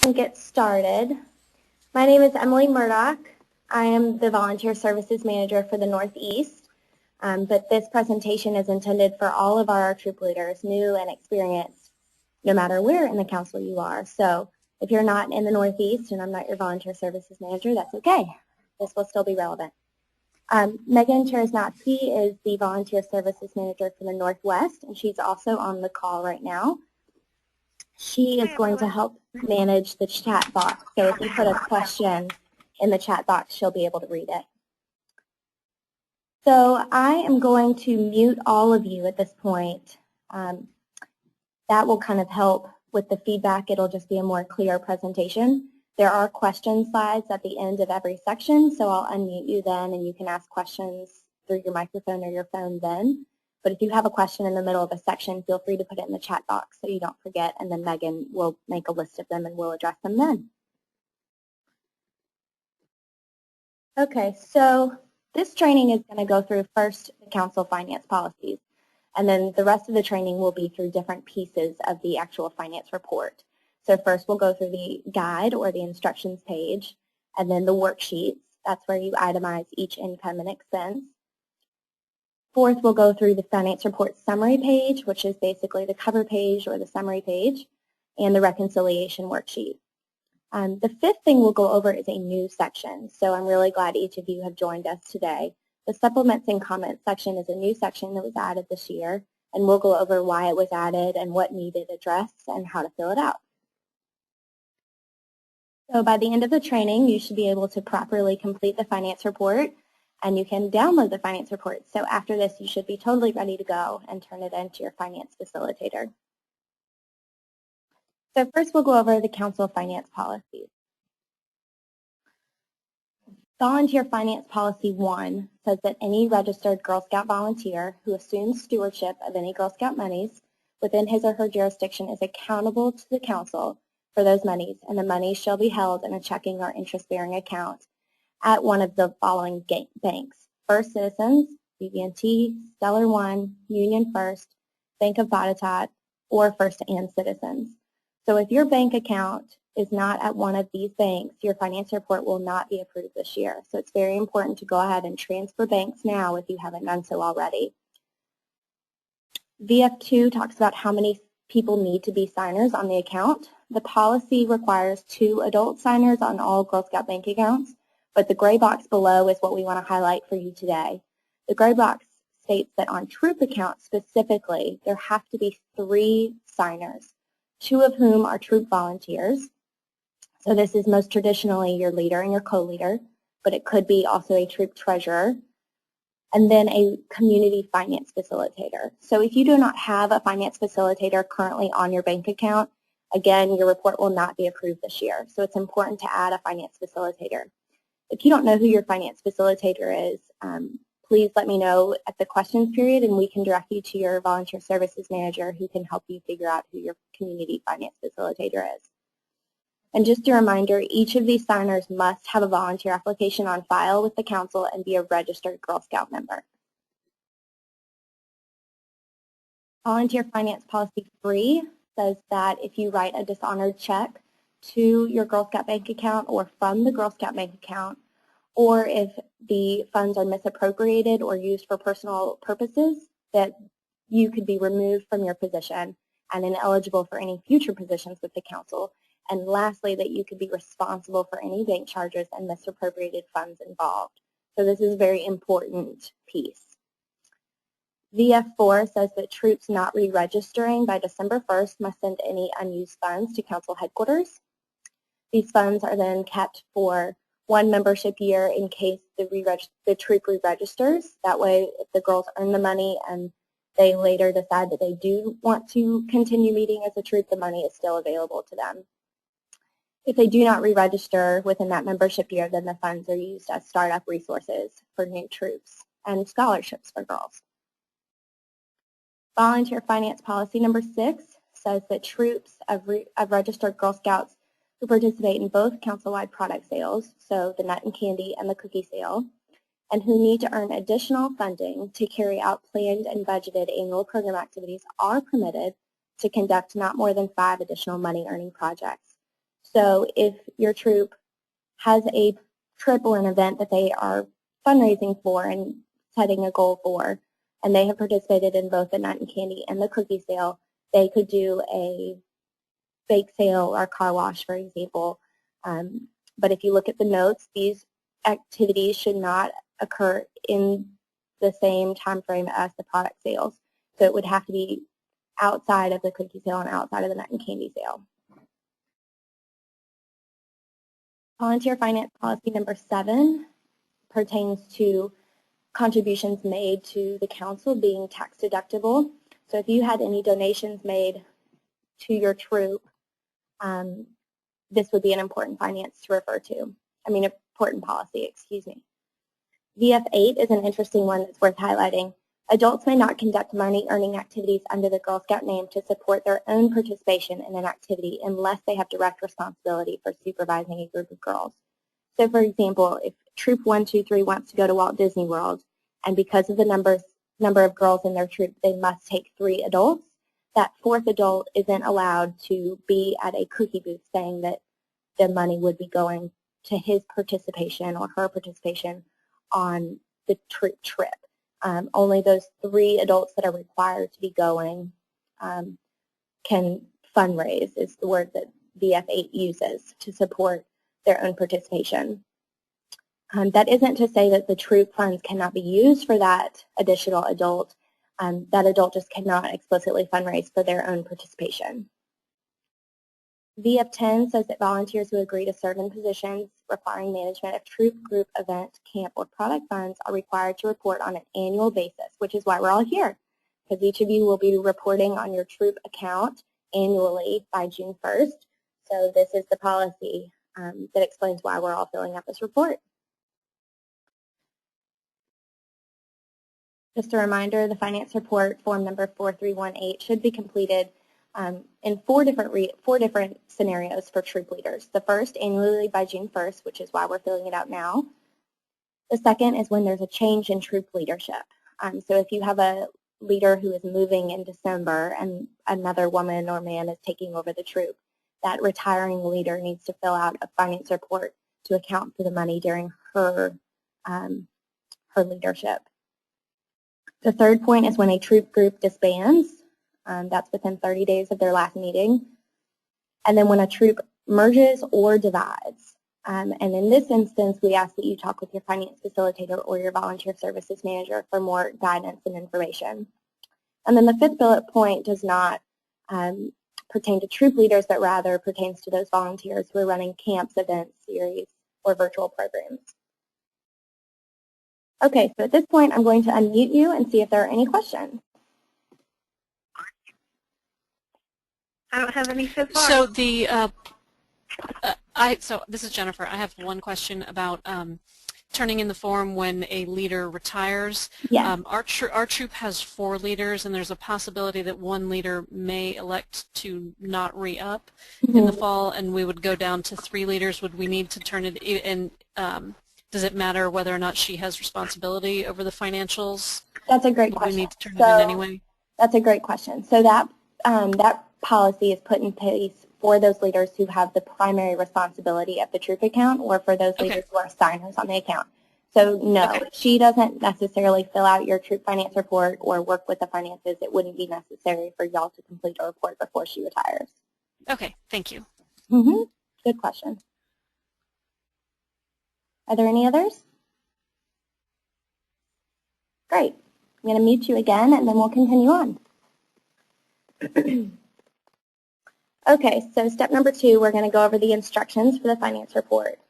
And get started. My name is Emily Murdoch. I am the Volunteer Services Manager for the Northeast, but this presentation is intended for all of our troop leaders, new and experienced, no matter where in the council you are. So if you're not in the Northeast and I'm not your Volunteer Services Manager, that's okay. This will still be relevant. Megan Cheresnatsky is the Volunteer Services Manager for the Northwest, and she's also on the call right now. She is going to help manage the chat box. So if you put a question in the chat box, she'll be able to read it. So I am going to mute all of you at this point. That will kind of help with the feedback. It'll just be a more clear presentation. There are question slides at the end of every section, so I'll unmute you then and you can ask questions through your microphone or your phone then. But if you have a question in the middle of a section, feel free to put it in the chat box so you don't forget, and then Megan will make a list of them and we'll address them then. Okay, so this training is going to go through first the council finance policies, and then the rest of the training will be through different pieces of the actual finance report. So first we'll go through the guide or the instructions page, and then the worksheets. That's where you itemize each income and expense. Fourth, we'll go through the finance report summary page, which is basically the cover page or the summary page, and the reconciliation worksheet. The fifth thing we'll go over is a new section, so I'm really glad each of you have joined us today. The supplements and comments section is a new section that was added this year, and we'll go over why it was added and what needed addressed and how to fill it out. So by the end of the training, you should be able to properly complete the finance report, and you can download the finance report. So after this, you should be totally ready to go and turn it into your finance facilitator. So first, we'll go over the council finance policies. Volunteer Finance Policy 1 says that any registered Girl Scout volunteer who assumes stewardship of any Girl Scout monies within his or her jurisdiction is accountable to the council for those monies, and the monies shall be held in a checking or interest-bearing account at one of the following banks: First Citizens, BB&T, Stellar One, Union First, Bank of Botetourt, or First and Citizens. So if your bank account is not at one of these banks, your finance report will not be approved this year. So it's very important to go ahead and transfer banks now if you haven't done so already. VF2 talks about how many people need to be signers on the account. The policy requires 2 adult signers on all Girl Scout bank accounts, but the gray box below is what we want to highlight for you today. The gray box states that on troop accounts specifically, there have to be 3 signers, 2 of whom are troop volunteers. So this is most traditionally your leader and your co-leader, but it could be also a troop treasurer, and then a community finance facilitator. So if you do not have a finance facilitator currently on your bank account, again, your report will not be approved this year. So it's important to add a finance facilitator. If you don't know who your finance facilitator is, please let me know at the questions period, and we can direct you to your volunteer services manager who can help you figure out who your community finance facilitator is. And just a reminder, each of these signers must have a volunteer application on file with the council and be a registered Girl Scout member. Volunteer Finance Policy 3 says that if you write a dishonored check to your Girl Scout bank account or from the Girl Scout bank account, or if the funds are misappropriated or used for personal purposes, that you could be removed from your position and ineligible for any future positions with the council. And lastly, that you could be responsible for any bank charges and misappropriated funds involved. So this is a very important piece. VF4 says that troops not re-registering by December 1st must send any unused funds to council headquarters. These funds are then kept for 1 membership year in case the troop re-registers. That way, if the girls earn the money and they later decide that they do want to continue meeting as a troop, the money is still available to them. If they do not re-register within that membership year, then the funds are used as startup resources for new troops and scholarships for girls. Volunteer Finance Policy number 6 says that troops of registered Girl Scouts who participate in both council-wide product sales, so the nut and candy and the cookie sale, and who need to earn additional funding to carry out planned and budgeted annual program activities are permitted to conduct not more than 5 additional money-earning projects. So if your troop has a trip or an event that they are fundraising for and setting a goal for, and they have participated in both the nut and candy and the cookie sale, they could do a bake sale or car wash, for example. But if you look at the notes, these activities should not occur in the same time frame as the product sales. So it would have to be outside of the cookie sale and outside of the nut and candy sale. Volunteer finance policy number 7 pertains to contributions made to the council being tax deductible. So if you had any donations made to your troop, this would be an important finance to refer to. Important policy, excuse me. VF8 is an interesting one that's worth highlighting. Adults may not conduct money earning activities under the Girl Scout name to support their own participation in an activity unless they have direct responsibility for supervising a group of girls. So for example, if Troop 123 wants to go to Walt Disney World, and because of the number of girls in their troop, they must take 3 adults, that 4th adult isn't allowed to be at a cookie booth saying that the money would be going to his participation or her participation on the troop trip. Only those 3 adults that are required to be going can fundraise, is the word that VF8 uses to support their own participation. That isn't to say that the troop funds cannot be used for that additional adult. That adult just cannot explicitly fundraise for their own participation. VF10 says that volunteers who agree to serve in positions requiring management of troop, group, event, camp, or product funds are required to report on an annual basis, which is why we're all here, because each of you will be reporting on your troop account annually by June 1st. So this is the policy that explains why we're all filling out this report. Just a reminder, the finance report, form number 4318, should be completed in four different scenarios for troop leaders. The first, annually by June 1st, which is why we're filling it out now. The second is when there's a change in troop leadership. So if you have a leader who is moving in December and another woman or man is taking over the troop, that retiring leader needs to fill out a finance report to account for the money during her leadership. The third point is when a troop group disbands. That's within 30 days of their last meeting. And then when a troop merges or divides. And in this instance, we ask that you talk with your finance facilitator or your volunteer services manager for more guidance and information. And then the 5th bullet point does not pertain to troop leaders, but rather pertains to those volunteers who are running camps, events, series, or virtual programs. Okay, so at this point, I'm going to unmute you and see if there are any questions. I don't have any so far. So so this is Jennifer. I have one question about turning in the form when a leader retires. Yes. Our troop has 4 leaders, and there's a possibility that one leader may elect to not re-up in the fall, and we would go down to 3 leaders. Would we need to turn it in? Does it matter whether or not she has responsibility over the financials? That's a great question. Would we need to turn it in anyway? That's a great question. So that policy is put in place for those leaders who have the primary responsibility of the troop account, or for those leaders who are signers on the account. So no, if she doesn't necessarily fill out your troop finance report or work with the finances, it wouldn't be necessary for y'all to complete a report before she retires. Okay, thank you. Good question. Are there any others? Great. I'm going to mute you again, and then we'll continue on. Okay, so step number 2, we're going to go over the instructions for the finance report.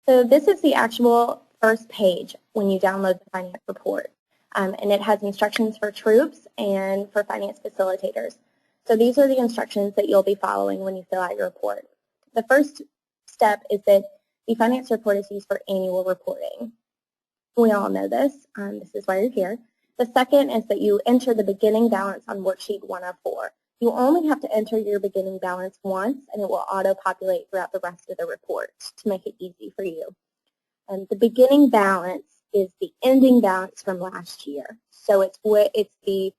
So this is the actual first page when you download the finance report, and it has instructions for troops and for finance facilitators. So these are the instructions that you'll be following when you fill out your report. The first step is that the finance report is used for annual reporting. We all know this. This is why you're here. The second is that you enter the beginning balance on worksheet 104. You only have to enter your beginning balance once, and it will auto-populate throughout the rest of the report to make it easy for you. And the beginning balance is the ending balance from last year. So it's the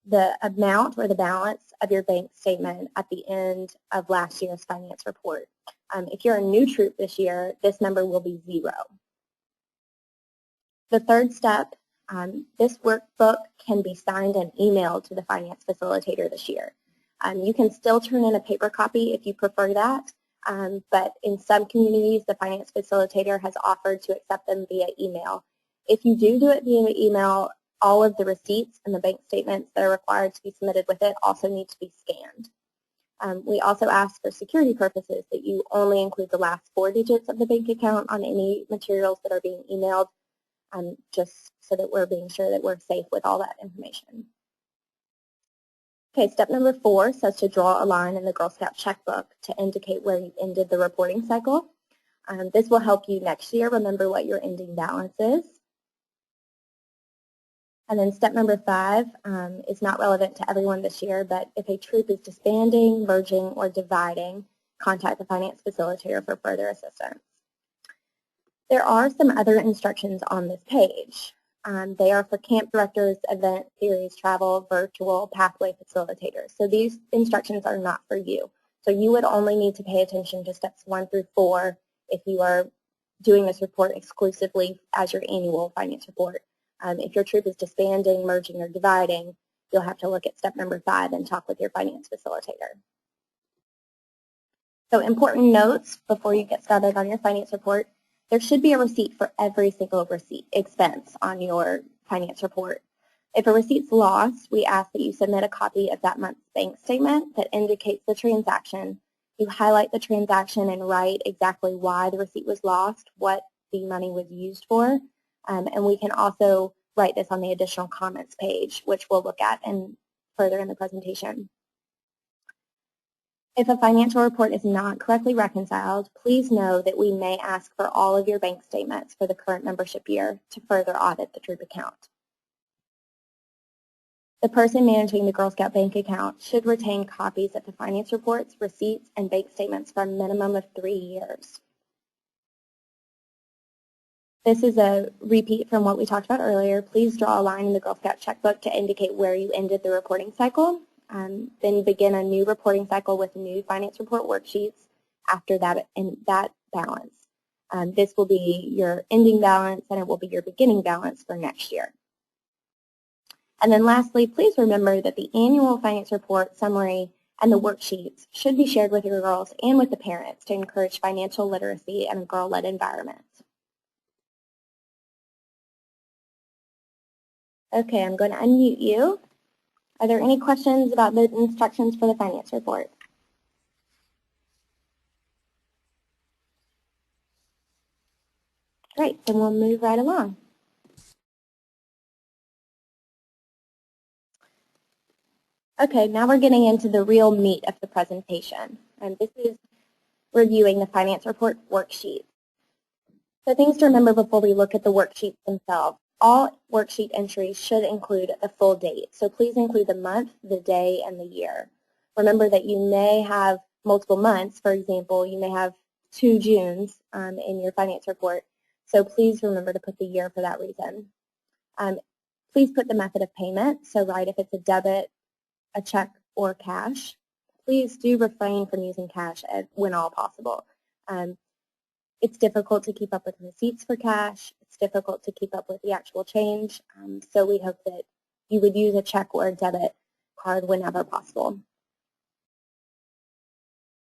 the amount or the balance of your bank statement at the end of last year's finance report. If you're a new troop this year, this number will be 0. The third step, this workbook can be signed and emailed to the finance facilitator this year. You can still turn in a paper copy if you prefer that, but in some communities, the finance facilitator has offered to accept them via email. If you do it via email, all of the receipts and the bank statements that are required to be submitted with it also need to be scanned. We also ask for security purposes that you only include the last 4 digits of the bank account on any materials that are being emailed, just so that we're being sure that we're safe with all that information. Okay, step number 4 says to draw a line in the Girl Scout checkbook to indicate where you ended the reporting cycle. This will help you next year remember what your ending balance is. And then step number 5 is not relevant to everyone this year, but if a troop is disbanding, merging, or dividing, contact the finance facilitator for further assistance. There are some other instructions on this page. They are for camp directors, event, series, travel, virtual, pathway facilitators. So these instructions are not for you. So you would only need to pay attention to steps 1 through 4 if you are doing this report exclusively as your annual finance report. If your troop is disbanding, merging, or dividing, you'll have to look at step number 5 and talk with your finance facilitator. So important notes before you get started on your finance report. There should be a receipt for every single expense on your finance report. If a receipt's lost, we ask that you submit a copy of that month's bank statement that indicates the transaction. You highlight the transaction and write exactly why the receipt was lost, what the money was used for, and we can also write this on the additional comments page, which we'll look at further in the presentation. If a financial report is not correctly reconciled, please know that we may ask for all of your bank statements for the current membership year to further audit the troop account. The person managing the Girl Scout bank account should retain copies of the finance reports, receipts, and bank statements for a minimum of 3 years. This is a repeat from what we talked about earlier. Please draw a line in the Girl Scout checkbook to indicate where you ended the reporting cycle. Then begin a new reporting cycle with new finance report worksheets after that balance. This will be your ending balance and it will be your beginning balance for next year. And then lastly, please remember that the annual finance report summary and the worksheets should be shared with your girls and with the parents to encourage financial literacy in a girl-led environment. Okay, I'm going to unmute you. Are there any questions about the instructions for the finance report? Great, then we'll move right along. Okay, now we're getting into the real meat of the presentation, and this is reviewing the finance report worksheet. So things to remember before we look at the worksheets themselves. All worksheet entries should include the full date, so please include the month, the day, and the year. Remember that you may have multiple months. For example, you may have 2 Junes in your finance report, so please remember to put the year for that reason. Please put the method of payment, so write if it's a debit, a check, or cash. Please do refrain from using cash when all possible. It's difficult to keep up with receipts for cash. It's difficult to keep up with the actual change. So we hope that you would use a check or a debit card whenever possible.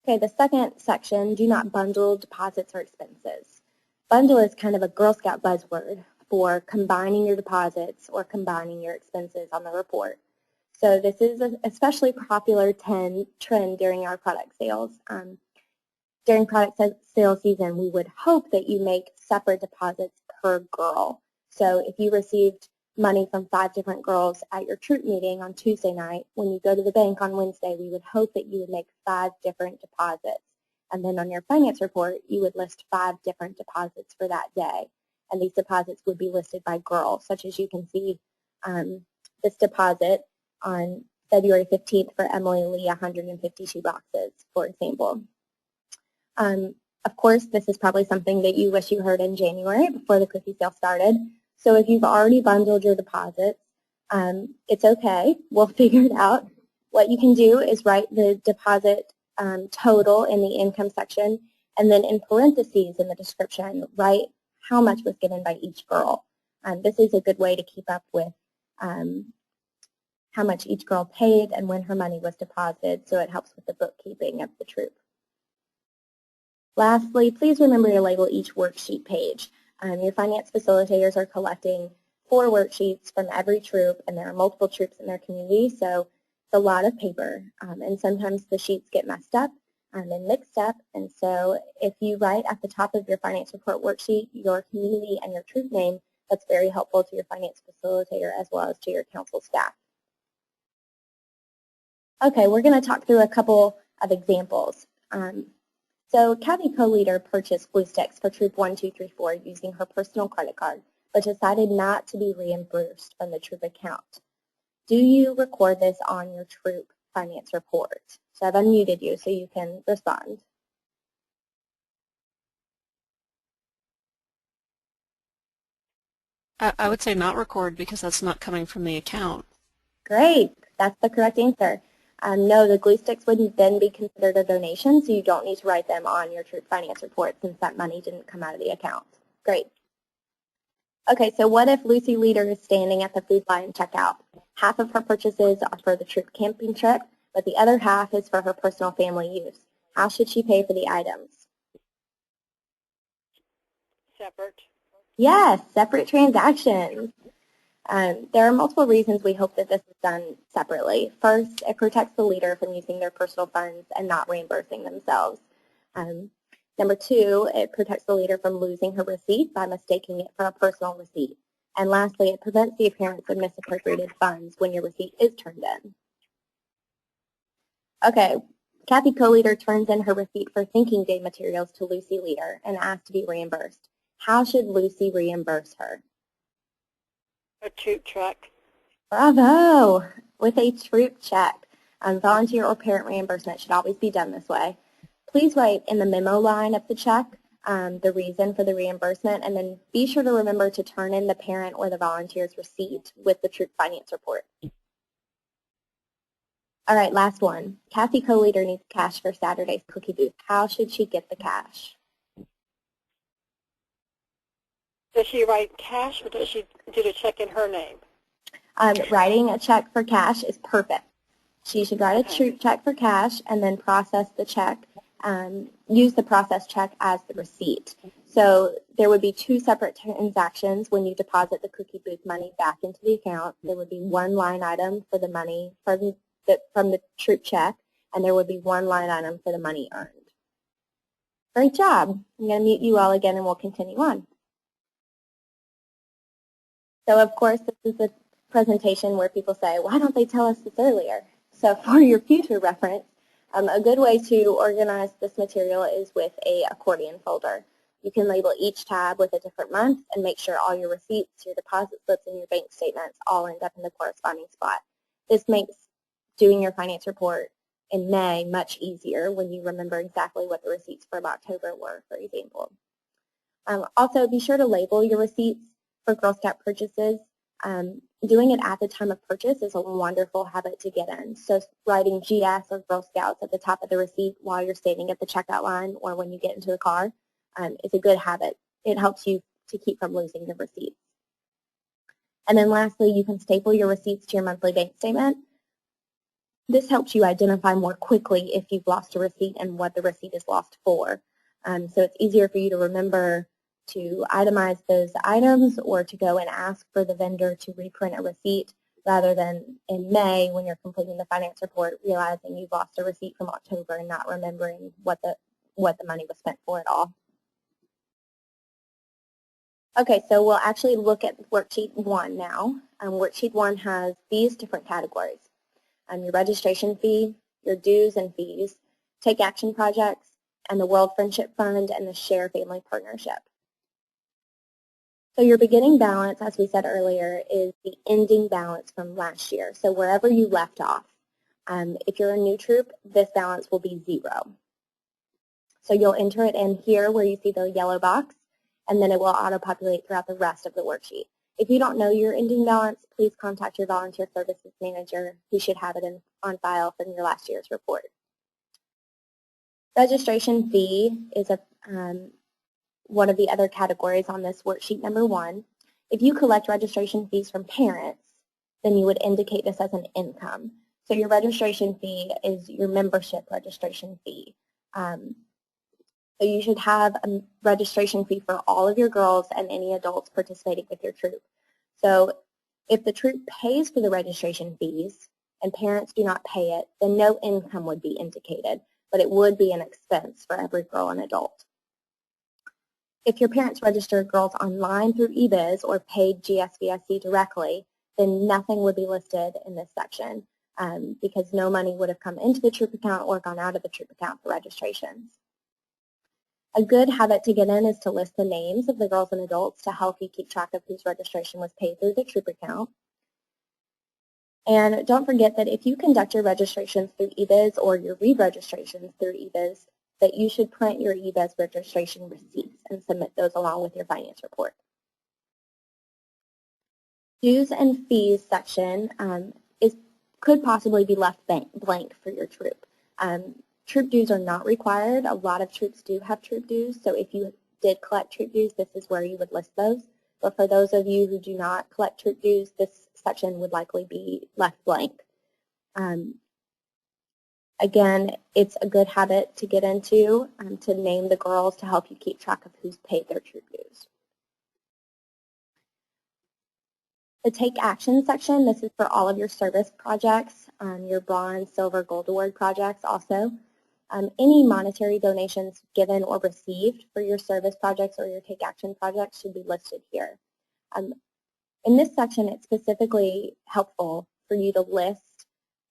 Okay, the second section, do not bundle deposits or expenses. Bundle is kind of a Girl Scout buzzword for combining your deposits or combining your expenses on the report. So this is an especially popular trend during our product sales. During product sales season, we would hope that you make separate deposits per girl. So if you received money from 5 different girls at your troop meeting on Tuesday night, when you go to the bank on Wednesday, we would hope that you would make 5 different deposits. And then on your finance report, you would list 5 different deposits for that day. And these deposits would be listed by girl, such as you can see this deposit on February 15th for Emily Lee, 152 boxes, for example. Of course, this is probably something that you wish you heard in January before the cookie sale started. So if you've already bundled your deposits, It's okay. We'll figure it out. What you can do is write the deposit total in the income section, and then in parentheses in the description, write how much was given by each girl. This is a good way to keep up with how much each girl paid and when her money was deposited, so it helps with the bookkeeping of the troop. Lastly, please remember to label each worksheet page. Your finance facilitators are collecting 4 worksheets from every troop, and there are multiple troops in their community, so it's a lot of paper, and sometimes the sheets get messed up and mixed up, and so if you write at the top of your finance report worksheet your community and your troop name, that's very helpful to your finance facilitator as well as to your council staff. Okay, we're going to talk through a couple of examples. So Kathy co-leader purchased glue sticks for Troop 1234 using her personal credit card, but decided not to be reimbursed from the troop account. Do you record this on your troop finance report? So I've unmuted you so you can respond. I would say not record because that's not coming from the account. Great, that's the correct answer. No, the glue sticks wouldn't then be considered a donation, so you don't need to write them on your troop finance report since that money didn't come out of the account. Great. Okay, so what if Lucy Leader is standing at the food line checkout? Half of her purchases are for the troop camping trip, but the other half is for her personal family use. How should she pay for the items? Separate. Yes, separate transactions. There are multiple reasons we hope that this is done separately. First, it protects the leader from using their personal funds and not reimbursing themselves. Number 2, it protects the leader from losing her receipt by mistaking it for a personal receipt. And lastly, it prevents the appearance of misappropriated funds when your receipt is turned in. Okay, Kathy co-leader turns in her receipt for thinking day materials to Lucy Leader and asks to be reimbursed. How should Lucy reimburse her? A troop check. Bravo! With a troop check. Volunteer or parent reimbursement should always be done this way. Please write in the memo line of the check the reason for the reimbursement, and then be sure to remember to turn in the parent or the volunteer's receipt with the troop finance report. All right, last one. Kathy co-leader needs cash for Saturday's cookie booth. How should she get the cash? Does she write cash or does she do the check in her name? Writing a check for cash is perfect. She should write a troop check for cash and then process the check, use the process check as the receipt. So there would be 2 separate transactions when you deposit the cookie booth money back into the account. There would be 1 line item for the money from the troop check, and there would be 1 line item for the money earned. Great job. I'm going to mute you all again and we'll continue on. So of course this is a presentation where people say, why don't they tell us this earlier? So for your future reference, a good way to organize this material is with an accordion folder. You can label each tab with a different month and make sure all your receipts, your deposit slips, and your bank statements all end up in the corresponding spot. This makes doing your finance report in May much easier when you remember exactly what the receipts from October were, for example. Also, be sure to label your receipts for Girl Scout purchases. Doing it at the time of purchase is a wonderful habit to get in. So writing GS or Girl Scouts at the top of the receipt while you're standing at the checkout line or when you get into the car is a good habit. It helps you to keep from losing the receipts. And then lastly, you can staple your receipts to your monthly bank statement. This helps you identify more quickly if you've lost a receipt and what the receipt is lost for. So it's easier for you to remember to itemize those items or to go and ask for the vendor to reprint a receipt rather than in May when you're completing the finance report realizing you've lost a receipt from October and not remembering what the money was spent for at all. Okay, so we'll actually look at Worksheet 1 now. Worksheet 1 has these different categories. Your registration fee, your dues and fees, Take Action projects, and the World Friendship Fund and the Share Family Partnership. So your beginning balance, as we said earlier, is the ending balance from last year. So wherever you left off. If you're a new troop, this balance will be 0. So you'll enter it in here where you see the yellow box, and then it will auto-populate throughout the rest of the worksheet. If you don't know your ending balance, please contact your volunteer services manager, who should have it on file from your last year's report. Registration fee is one of the other categories on this worksheet number 1. If you collect registration fees from parents, then you would indicate this as an income. So your registration fee is your membership registration fee. So you should have a registration fee for all of your girls and any adults participating with your troop. So if the troop pays for the registration fees and parents do not pay it, then no income would be indicated, but it would be an expense for every girl and adult. If your parents registered girls online through eBiz or paid GSVSC directly, then nothing would be listed in this section because no money would have come into the troop account or gone out of the troop account for registrations. A good habit to get in is to list the names of the girls and adults to help you keep track of whose registration was paid through the troop account. And don't forget that if you conduct your registrations through eBiz or your re-registrations through eBiz, that you should print your eBiz registration receipts and submit those along with your finance report. Dues and fees section could possibly be left blank for your troop. Troop dues are not required. A lot of troops do have troop dues, so if you did collect troop dues, this is where you would list those. But for those of you who do not collect troop dues, this section would likely be left blank. Again, it's a good habit to get into to name the girls to help you keep track of who's paid their troop dues. The Take Action section, this is for all of your service projects, your bronze, silver, gold award projects also. Any monetary donations given or received for your service projects or your Take Action projects should be listed here. In this section, it's specifically helpful for you to list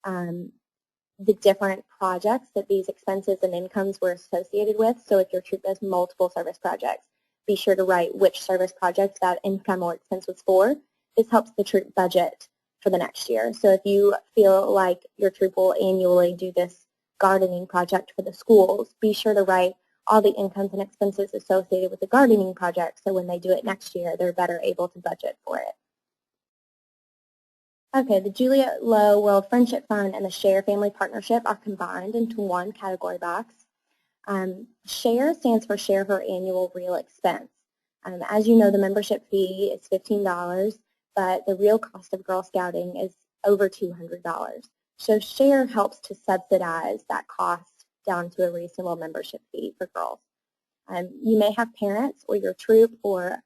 the different projects that these expenses and incomes were associated with. So if your troop has multiple service projects, be sure to write which service project that income or expense was for. This helps the troop budget for the next year. So if you feel like your troop will annually do this gardening project for the schools, be sure to write all the incomes and expenses associated with the gardening project so when they do it next year, they're better able to budget for it. Okay, the Juliet Low World Friendship Fund and the Share Family Partnership are combined into one category box. Share stands for Share Her Annual Real Expense. As you know, the membership fee is $15, but the real cost of Girl Scouting is over $200. So Share helps to subsidize that cost down to a reasonable membership fee for girls. You may have parents or your troop or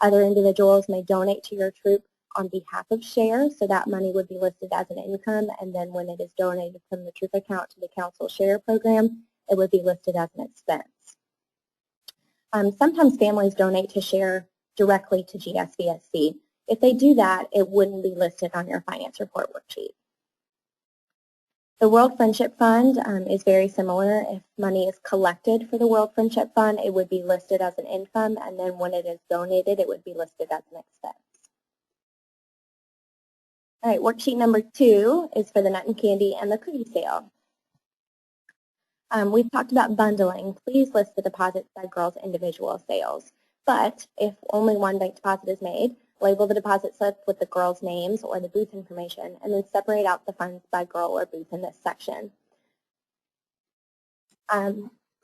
other individuals may donate to your troop on behalf of Share, so that money would be listed as an income, and then when it is donated from the troop account to the council Share program, it would be listed as an expense. Sometimes families donate to Share directly to GSVSC. If they do that, it wouldn't be listed on your finance report worksheet. The World Friendship Fund is very similar. If money is collected for the World Friendship Fund, it would be listed as an income, and then when it is donated, it would be listed as an expense. All right, worksheet number 2 is for the nut and candy and the cookie sale. We've talked about bundling. Please list the deposits by girls' individual sales. But if only one bank deposit is made, label the deposit slip with the girls' names or the booth information, and then separate out the funds by girl or booth in this section.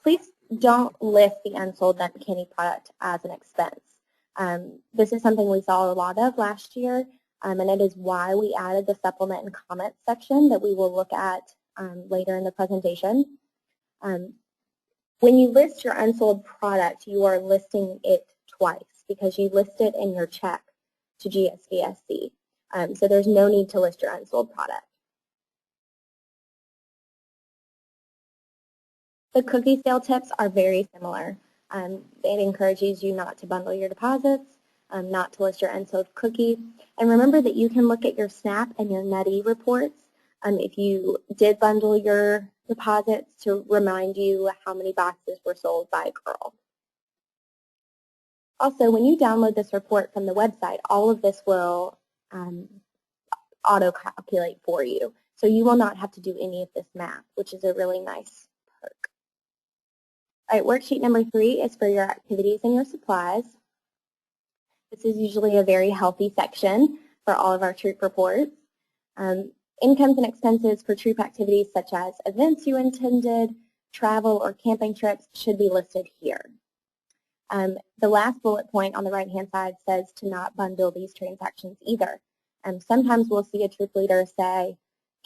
Please don't list the unsold nut and candy product as an expense. This is something we saw a lot of last year, and it is why we added the supplement and comment section that we will look at later in the presentation. When you list your unsold product, you are listing it twice because you list it in your check to GSVSC. So there's no need to list your unsold product. The cookie sale tips are very similar. It encourages you not to bundle your deposits, not to list your unsold cookie. And remember that you can look at your SNAP and your Nutty reports if you did bundle your deposits to remind you how many boxes were sold by girl. Also, when you download this report from the website, all of this will auto-calculate for you. So you will not have to do any of this math, which is a really nice perk. All right, worksheet number 3 is for your activities and your supplies. This is usually a very healthy section for all of our troop reports. Incomes and expenses for troop activities such as events you attended, travel, or camping trips should be listed here. The last bullet point on the right-hand side says to not bundle these transactions either. Sometimes we'll see a troop leader say,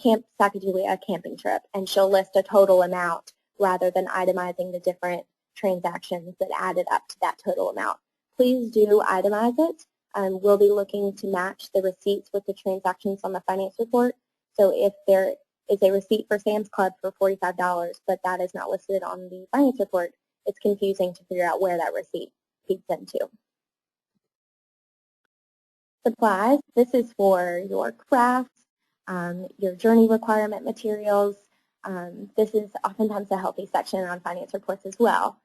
Camp Sacagawea camping trip, and she'll list a total amount rather than itemizing the different transactions that added up to that total amount. Please do itemize it. We'll be looking to match the receipts with the transactions on the finance report. So if there is a receipt for Sam's Club for $45, but that is not listed on the finance report, it's confusing to figure out where that receipt feeds into. Supplies, this is for your crafts, your journey requirement materials. This is oftentimes a healthy section on finance reports as well.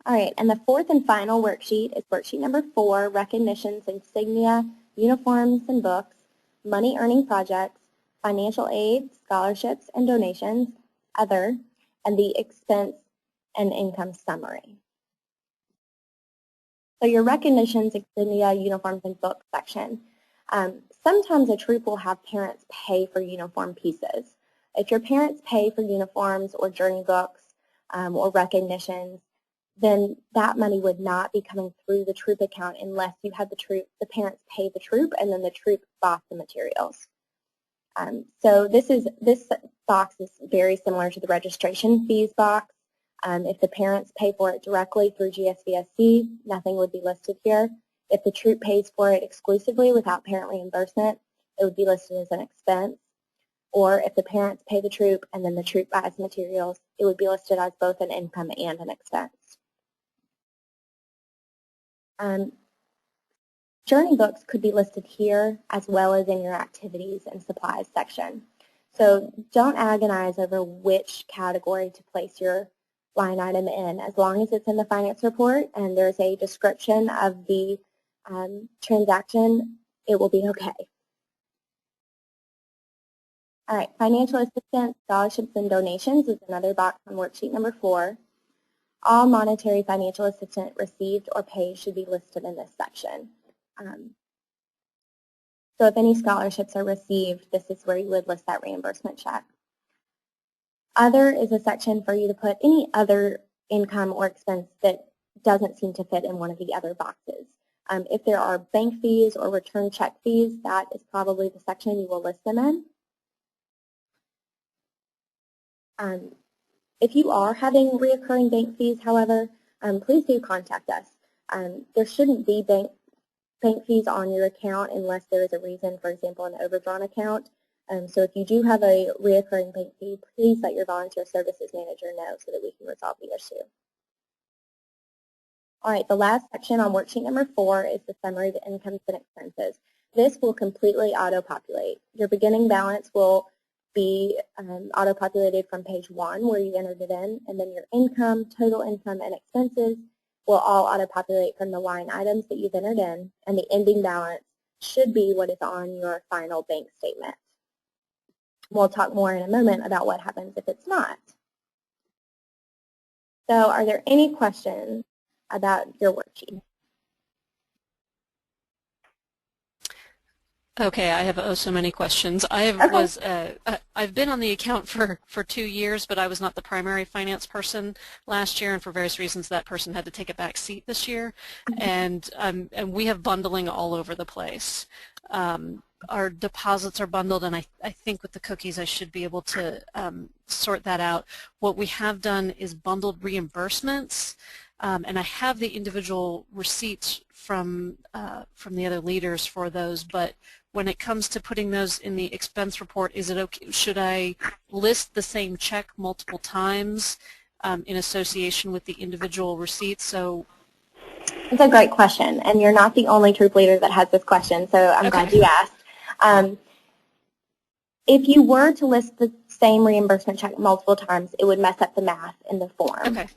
All right, and the fourth and final worksheet is worksheet number 4, recognitions, insignia, uniforms and books, money earning projects, financial aid, scholarships and donations, other, and the expense and income summary. So your recognitions, insignia, uniforms, and books section. Sometimes a troop will have parents pay for uniform pieces. If your parents pay for uniforms or journey books or recognitions, then that money would not be coming through the troop account unless you had the parents pay the troop and then the troop bought the materials. So this box is very similar to the registration fees box. If the parents pay for it directly through GSVSC, nothing would be listed here. If the troop pays for it exclusively without parent reimbursement, it would be listed as an expense. Or if the parents pay the troop and then the troop buys materials, it would be listed as both an income and an expense. Journey books could be listed here as well as in your activities and supplies section. So don't agonize over which category to place your line item in. As long as it's in the finance report and there's a description of the transaction, it will be okay. All right, financial assistance, scholarships, and donations is another box on worksheet number 4. All monetary financial assistance received or paid should be listed in this section. So if any scholarships are received, this is where you would list that reimbursement check. Other is a section for you to put any other income or expense that doesn't seem to fit in one of the other boxes. If there are bank fees or return check fees, that is probably the section you will list them in. If you are having reoccurring bank fees, however, please do contact us. There shouldn't be bank fees on your account unless there is a reason, for example, an overdrawn account. So if you do have a reoccurring bank fee, please let your volunteer services manager know so that we can resolve the issue. All right, the last section on worksheet number 4 is the summary of incomes and expenses. This will completely auto-populate. Your beginning balance will be auto-populated from page 1 where you entered it in, and then your income, total income, and expenses will all auto-populate from the line items that you've entered in, and the ending balance should be what is on your final bank statement. We'll talk more in a moment about what happens if it's not. So are there any questions about your worksheet? Okay, I have so many questions. I've been on the account for 2 years, but I was not the primary finance person last year, and for various reasons that person had to take a back seat this year. And we have bundling all over the place. Our deposits are bundled, and I think with the cookies I should be able to sort that out. What we have done is bundled reimbursements, and I have the individual receipts from the other leaders for those, but when it comes to putting those in the expense report, is it okay? Should I list the same check multiple times in association with the individual receipts? So it's a great question, and you're not the only troop leader that has this question, so I'm glad you asked. If you were to list the same reimbursement check multiple times, it would mess up the math in the form. Okay.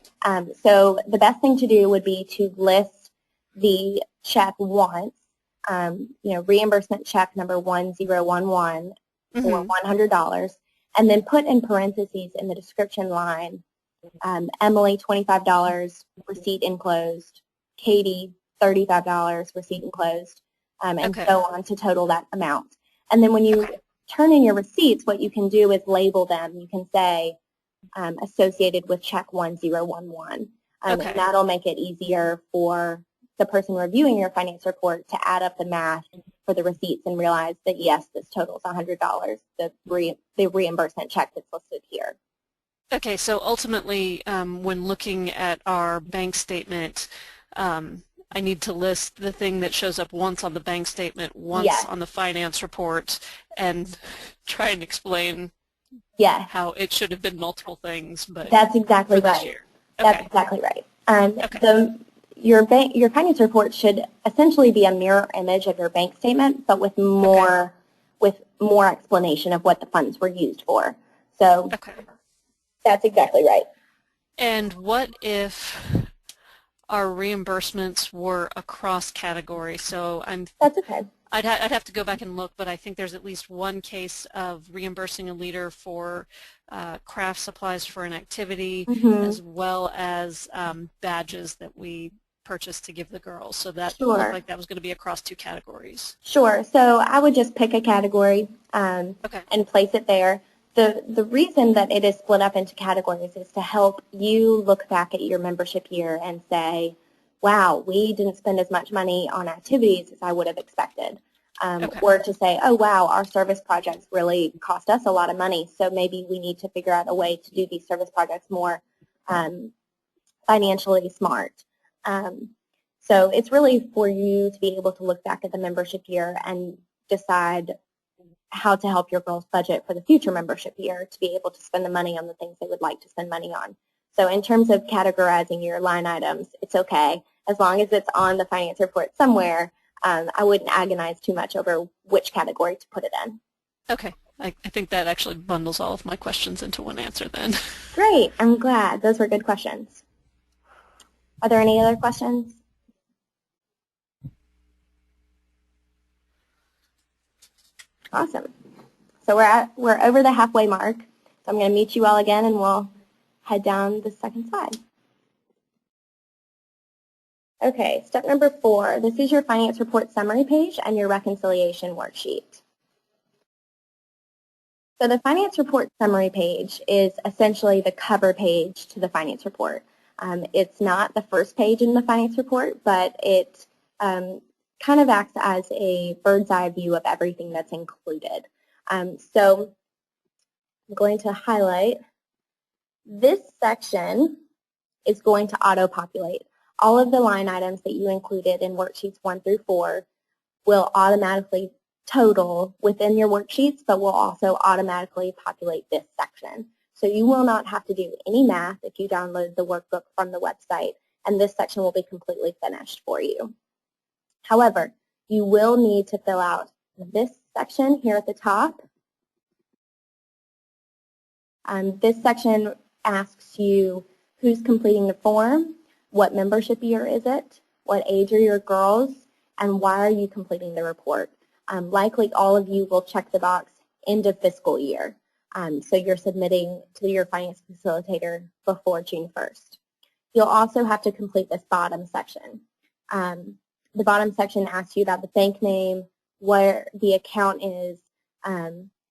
So the best thing to do would be to list the check once, reimbursement check number 1011 for $100, and then put in parentheses in the description line Emily, $25, receipt enclosed. Katie, $35, receipt enclosed, and Okay. so on to total that amount. And then when you turn in your receipts, what you can do is label them. You can say associated with check 1011. And that'll make it easier for the person reviewing your finance report to add up the math for the receipts and realize that, yes, this totals $100, the reimbursement check that's listed here. Okay, so ultimately, when looking at our bank statement, I need to list the thing that shows up once on the bank statement, once on the finance report, and try and explain how it should have been multiple things, but that's exactly right. Year. That's exactly right. Your finance report should essentially be a mirror image of your bank statement, but with more explanation of what the funds were used for. So that's exactly right. And what if our reimbursements were across category? So that's okay. I'd have to go back and look, but I think there's at least one case of reimbursing a leader for craft supplies for an activity, as well as badges that we purchased to give the girls. So that looked like that was going to be across 2 categories. Sure. So I would just pick a category and place it there. The reason that it is split up into categories is to help you look back at your membership year and say, wow, we didn't spend as much money on activities as I would have expected. Or to say, oh, wow, our service projects really cost us a lot of money, so maybe we need to figure out a way to do these service projects more financially smart. So it's really for you to be able to look back at the membership year and decide how to help your girls budget for the future membership year to be able to spend the money on the things they would like to spend money on. So in terms of categorizing your line items, it's okay. As long as it's on the finance report somewhere, I wouldn't agonize too much over which category to put it in. Okay. I think that actually bundles all of my questions into one answer then. Great. I'm glad. Those were good questions. Are there any other questions? Awesome. So we're over the halfway mark. So I'm going to meet you all again, and we'll head down the second slide. Okay, step number 4. This is your finance report summary page and your reconciliation worksheet. So the finance report summary page is essentially the cover page to the finance report. It's not the first page in the finance report, but it kind of acts as a bird's eye view of everything that's included. So I'm going to highlight this section is going to auto-populate. All of the line items that you included in worksheets 1 through 4 will automatically total within your worksheets, but will also automatically populate this section. So you will not have to do any math if you download the workbook from the website, and this section will be completely finished for you. However, you will need to fill out this section here at the top. This section asks you who's completing the form, what membership year is it, what age are your girls, and why are you completing the report. Likely all of you will check the box end of fiscal year. So you're submitting to your finance facilitator before June 1st. You'll also have to complete this bottom section. The bottom section asks you about the bank name, where the account is,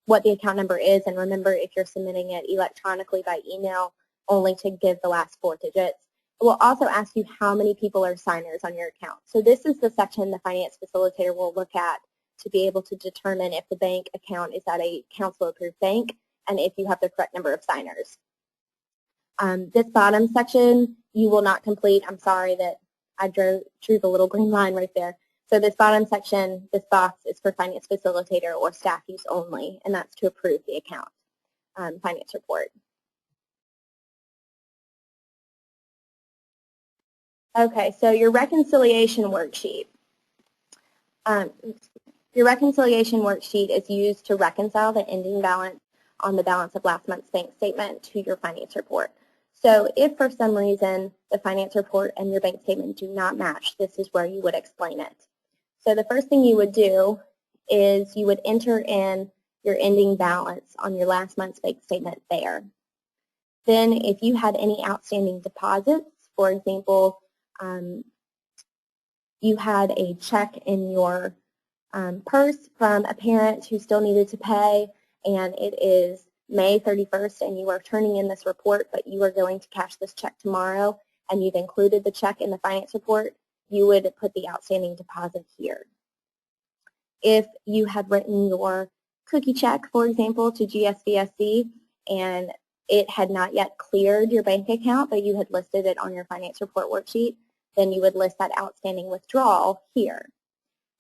what the account number is, and remember if you're submitting it electronically by email, only to give the last 4 digits. It will also ask you how many people are signers on your account. So this is the section the finance facilitator will look at to be able to determine if the bank account is at a council-approved bank and if you have the correct number of signers. This bottom section you will not complete. I'm sorry that I drew the little green line right there. So this bottom section, this box is for finance facilitator or staff use only, and that's to approve the account finance report. Okay, so your reconciliation worksheet. Your reconciliation worksheet is used to reconcile the ending balance on the balance of last month's bank statement to your finance report. So if for some reason the finance report and your bank statement do not match, this is where you would explain it. So the first thing you would do is you would enter in your ending balance on your last month's bank statement there. Then if you had any outstanding deposits, for example, you had a check in your purse from a parent who still needed to pay, and it is May 31st, and you are turning in this report, but you are going to cash this check tomorrow, and you've included the check in the finance report, you would put the outstanding deposit here. If you had written your cookie check, for example, to GSVSC, and it had not yet cleared your bank account, but you had listed it on your finance report worksheet, then you would list that outstanding withdrawal here.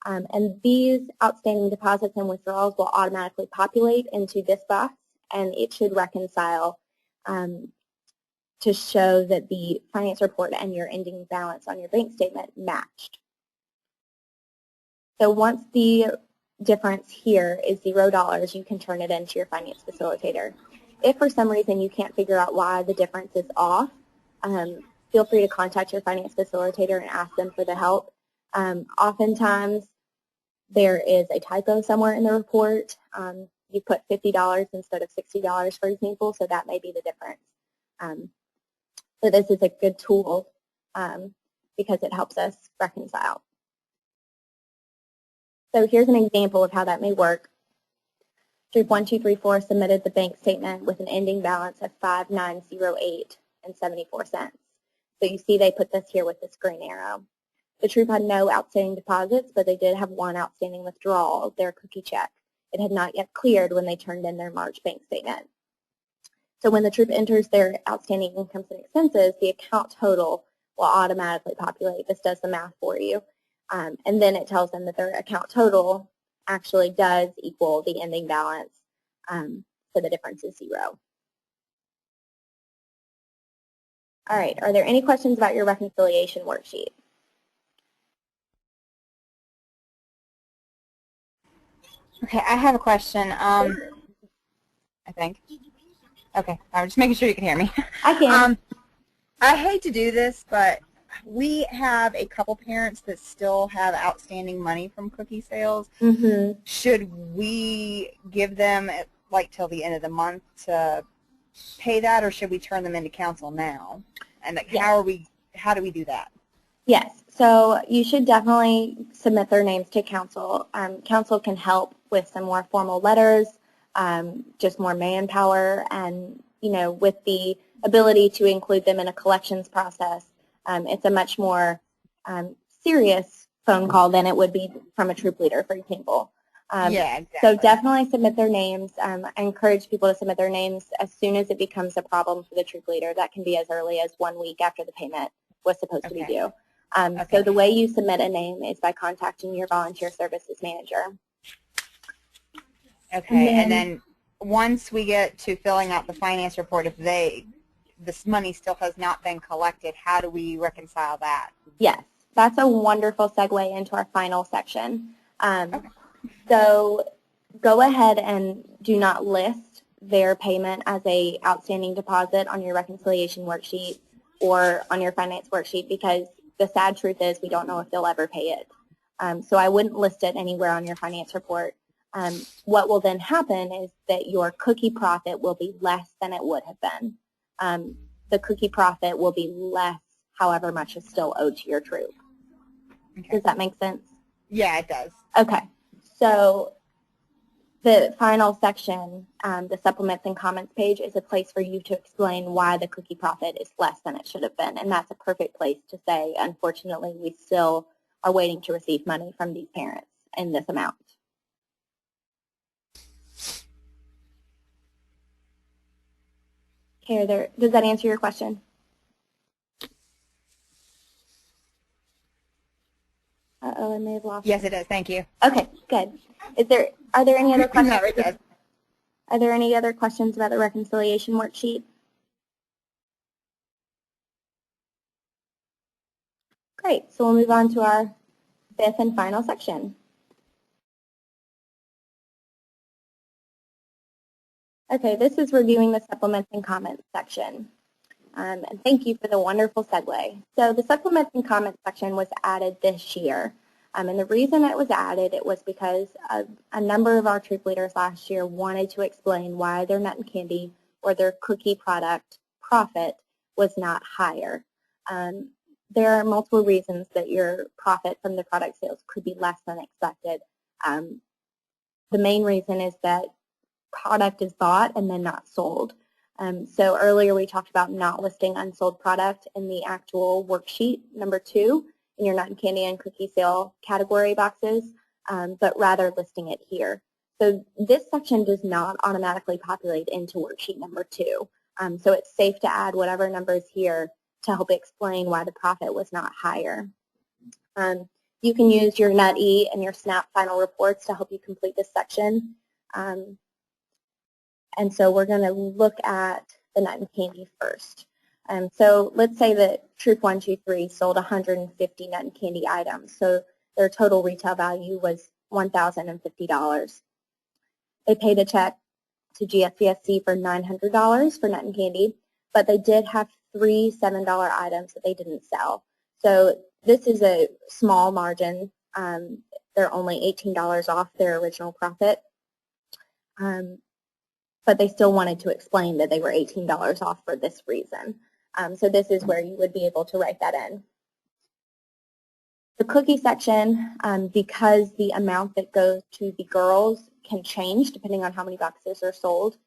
And these outstanding deposits and withdrawals will automatically populate into this box, and it should reconcile to show that the finance report and your ending balance on your bank statement matched. So once the difference here is $0, you can turn it into your finance facilitator. If for some reason you can't figure out why the difference is off, feel free to contact your finance facilitator and ask them for the help. Oftentimes, there is a typo somewhere in the report. You put $50 instead of $60, for example, so that may be the difference. So this is a good tool because it helps us reconcile. So here's an example of how that may work. Troop 1234 submitted the bank statement with an ending balance of $5,908.74. So you see they put this here with this green arrow. The troop had no outstanding deposits, but they did have one outstanding withdrawal of their cookie check. It had not yet cleared when they turned in their March bank statement. So when the troop enters their outstanding incomes and expenses, the account total will automatically populate. This does the math for you. And then it tells them that their account total actually does equal the ending balance, so the difference is 0. All right, are there any questions about your reconciliation worksheet? Okay, I have a question. I think. Okay, I'm just making sure you can hear me. I can. I hate to do this, but we have a couple parents that still have outstanding money from cookie sales. Mm-hmm. Should we give them like till the end of the month to pay that, or should we turn them into council now? And like, how do we do that? Yes, so you should definitely submit their names to council. Council can help with some more formal letters, just more manpower, and with the ability to include them in a collections process. It's a much more serious phone call than it would be from a troop leader, for example. Yeah, exactly. So definitely submit their names. I encourage people to submit their names as soon as it becomes a problem for the troop leader. That can be as early as 1 week after the payment was supposed to be due. So the way you submit a name is by contacting your volunteer services manager. Okay, and then once we get to filling out the finance report, if this money still has not been collected, how do we reconcile that? Yes, that's a wonderful segue into our final section. So go ahead and do not list their payment as a outstanding deposit on your reconciliation worksheet or on your finance worksheet, because the sad truth is we don't know if they'll ever pay it. So I wouldn't list it anywhere on your finance report. What will then happen is that your cookie profit will be less than it would have been. The cookie profit will be less however much is still owed to your troop. Okay. Does that make sense? Yeah, it does. Okay. So the final section, the supplements and comments page, is a place for you to explain why the cookie profit is less than it should have been. And that's a perfect place to say, unfortunately, we still are waiting to receive money from these parents in this amount. Okay, does that answer your question? Uh-oh, I may have lost. Yes, it does. Thank you. Okay, good. Are there any other questions? No, it does. Are there any other questions about the reconciliation worksheet? Great. So we'll move on to our fifth and final section. Okay, this is reviewing the supplements and comments section. And thank you for the wonderful segue. So the supplements and comments section was added this year. And the reason it was added, it was because a number of our troop leaders last year wanted to explain why their nut and candy or their cookie product profit was not higher. There are multiple reasons that your profit from the product sales could be less than expected. The main reason is that product is bought and then not sold. So earlier we talked about not listing unsold product in the actual worksheet number 2 in your nut and candy and cookie sale category boxes, but rather listing it here. So this section does not automatically populate into worksheet number 2. So it's safe to add whatever number is here to help explain why the profit was not higher. You can use your NUT-E and your SNAP final reports to help you complete this section. And so we're going to look at the nut and candy first. So let's say that Troop 123 sold 150 nut and candy items. So their total retail value was $1,050. They paid a check to GSBSC for $900 for nut and candy, but they did have 3 $7 items that they didn't sell. So this is a small margin. They're only $18 off their original profit. But they still wanted to explain that they were $18 off for this reason. So this is where you would be able to write that in. The cookie section, because the amount that goes to the girls can change depending on how many boxes are sold,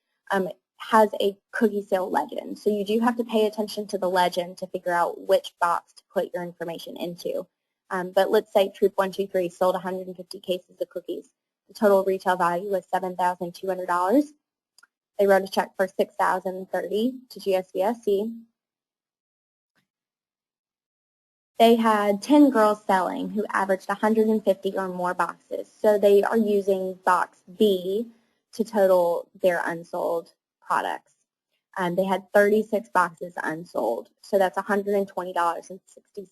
has a cookie sale legend. So you do have to pay attention to the legend to figure out which box to put your information into. But let's say Troop 123 sold 150 cases of cookies. The total retail value was $7,200. They wrote a check for $6,030 to GSBSC. They had 10 girls selling who averaged 150 or more boxes. So they are using box B to total their unsold products. They had 36 boxes unsold. So that's $120.60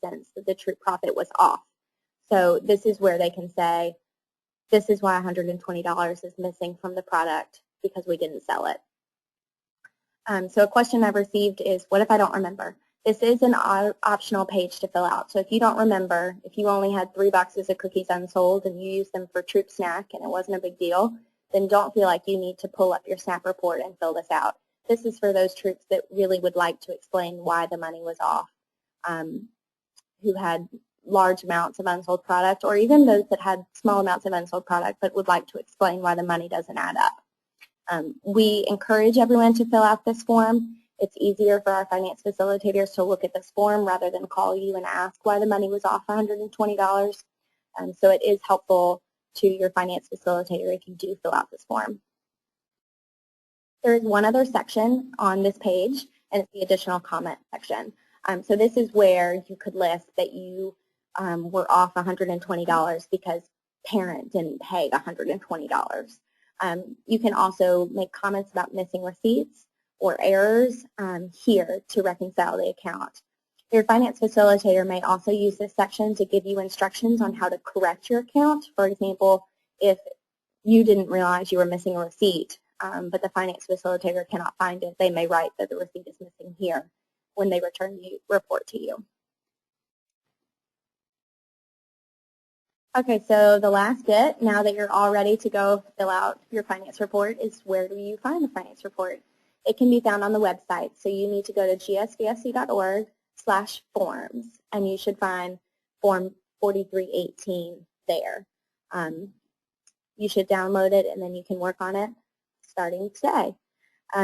that the true profit was off. So this is where they can say, this is why $120 is missing from the product because we didn't sell it. So a question I've received is, what if I don't remember? This is an optional page to fill out. So if you don't remember, if you only had 3 boxes of cookies unsold and you used them for troop snack and it wasn't a big deal, then don't feel like you need to pull up your SNAP report and fill this out. This is for those troops that really would like to explain why the money was off, who had large amounts of unsold product, or even those that had small amounts of unsold product but would like to explain why the money doesn't add up. We encourage everyone to fill out this form. It's easier for our finance facilitators to look at this form rather than call you and ask why the money was off $120. So it is helpful to your finance facilitator if you do fill out this form. There is one other section on this page, and it's the additional comment section. So this is where you could list that you were off $120 because parent didn't pay $120. You can also make comments about missing receipts or errors here to reconcile the account. Your finance facilitator may also use this section to give you instructions on how to correct your account. For example, if you didn't realize you were missing a receipt, but the finance facilitator cannot find it, they may write that the receipt is missing here when they return the report to you. Okay, so the last bit, now that you're all ready to go fill out your finance report, is where do you find the finance report? It can be found on the website, so you need to go to gsbsc.org/forms, and you should find Form 4318 there. You should download it, and then you can work on it starting today.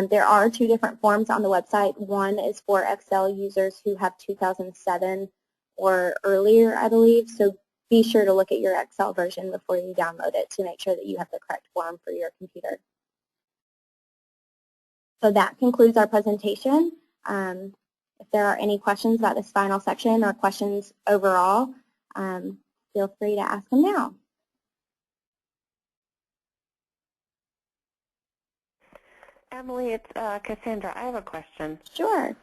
There are 2 different forms on the website. One is for Excel users who have 2007 or earlier, I believe, so be sure to look at your Excel version before you download it to make sure that you have the correct form for your computer. So that concludes our presentation. If there are any questions about this final section or questions overall, feel free to ask them now. Emily, it's Cassandra. I have a question. Sure.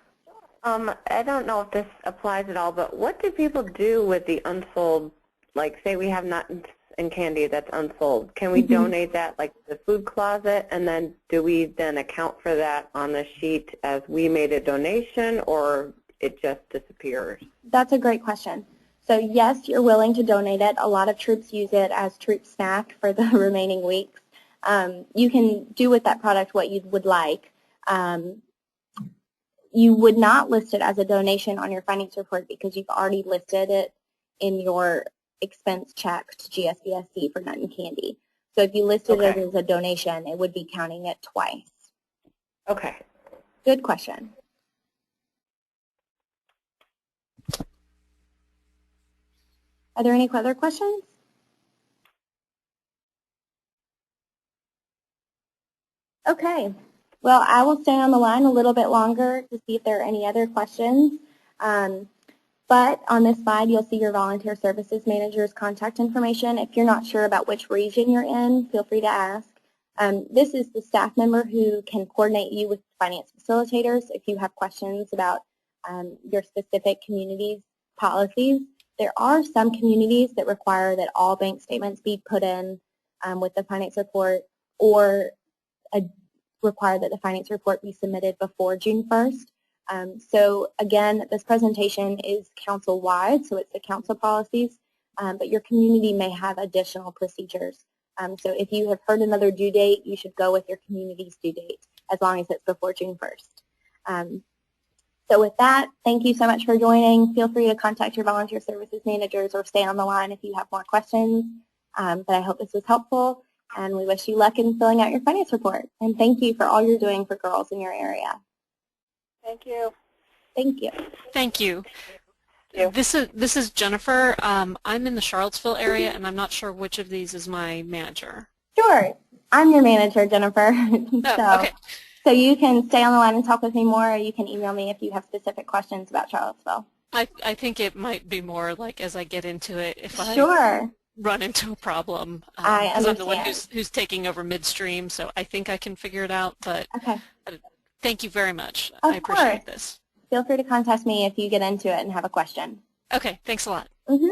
I don't know if this applies at all, but what do people do with the unsold, like say we have nuts and candy that's unsold? Can we donate that like to the food closet, and then do we then account for that on the sheet as we made a donation, or it just disappears? That's a great question. So yes, you're willing to donate it. A lot of troops use it as troop snack for the remaining weeks. You can do with that product what you would like. you would not list it as a donation on your finance report because you've already listed it in your expense check to GSBSC for nut and candy. So if you listed it as a donation, it would be counting it twice. Okay. Good question. Are there any other questions? Okay. Well, I will stay on the line a little bit longer to see if there are any other questions. But on this slide, you'll see your volunteer services manager's contact information. If you're not sure about which region you're in, feel free to ask. This is the staff member who can coordinate you with finance facilitators if you have questions about your specific community's policies. There are some communities that require that all bank statements be put in with the finance report, or require that the finance report be submitted before June 1st. So again, this presentation is council-wide, so it's the council policies, but your community may have additional procedures. So if you have heard another due date, you should go with your community's due date, as long as it's before June 1st. So with that, thank you so much for joining. Feel free to contact your volunteer services managers or stay on the line if you have more questions. But I hope this was helpful, and we wish you luck in filling out your finance report. And thank you for all you're doing for girls in your area. Thank you. Thank you. Thank you. you. This is Jennifer. I'm in the Charlottesville area, and I'm not sure which of these is my manager. Sure. I'm your manager, Jennifer. Oh, okay. So you can stay on the line and talk with me more, or you can email me if you have specific questions about Charlottesville. I think it might be more like as I get into it, if Sure. I run into a problem. I Because I'm the one understand. who's taking over midstream, so I think I can figure it out. But Okay. thank you very much. Of I appreciate course. this. Feel free to contact me if you get into it and have a question. Okay, thanks a lot. Mm-hmm.